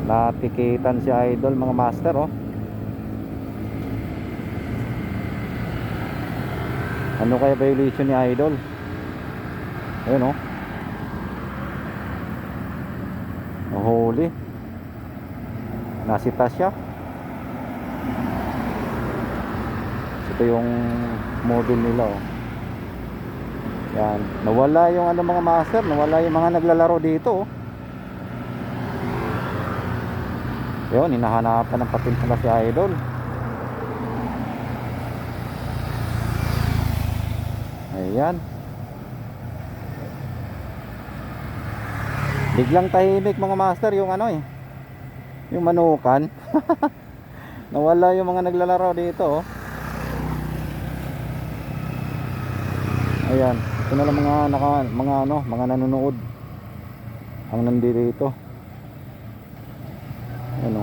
Natikitan si Idol mga master, oh. Ano kaya violation ni Idol? Ayun, oh. Nahuli. Nasita siya. Ito yung model nila, oh. Yan. Nawala yung ano mga master. Nawala yung mga naglalaro dito, oh. Yun, hinahanapan ng patil pala si Idol. Ayan. Biglang tahimik mga master yung ano, eh, yung manukan. Nawala yung mga naglalaro dito, oh. Ayan, ito na lang mga nanonood ang nandito. Ano?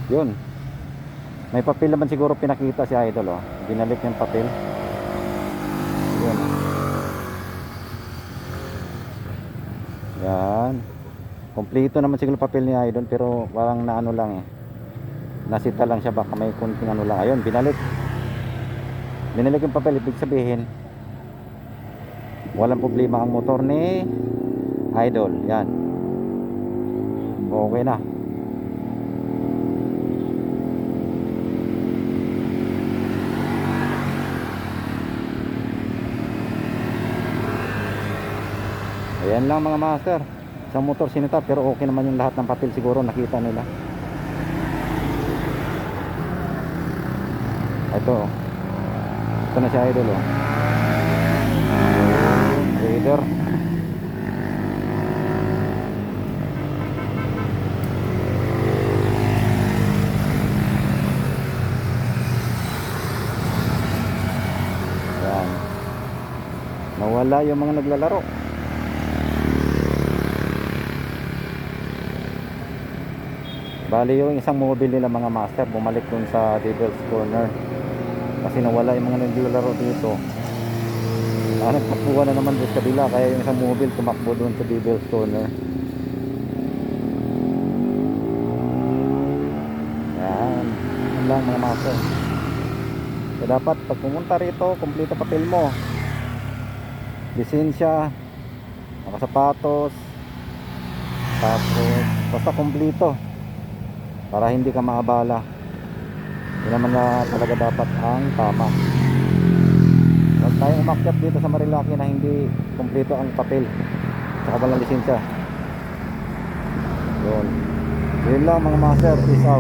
Yun. May papel naman siguro pinakita si Idol, oh. Binalik yung papel. Yun. Yan. Kompleto naman siguro papel ni Idol, pero parang naano lang, eh. Nasita lang siya, baka may kunting ano lang. Ayun, binalik. Binalik yung papel, ibig sabihin walang problema ang motor ni Idol. Yan. Okay na. Ayan lang mga master. Isang motor sinita, pero okay naman yung lahat ng papel, siguro nakita nila. Ito, ito na si Idol, oh. Raider. Yan. Nawala yung mga naglalaro. Bali yung isang mobile nila mga master bumalik dun sa Devil's Corner kasi nawala yung mga naglalaro dito. Nagtakbuhan na naman doon sa kabila, kaya yung isang mobile tumakbo dun sa Devil's Corner. Yan. Yan lang mga master. So dapat pag pumunta rito, kompleto papel mo, lisensya, nakasapatos, tapos basta kompleto para hindi ka maabala. Yun naman na talaga dapat ang tama. Huwag tayong umakyat dito sa Marilaki na hindi kompleto ang papel saka walang lisensya. Yun lang mga master, peace out.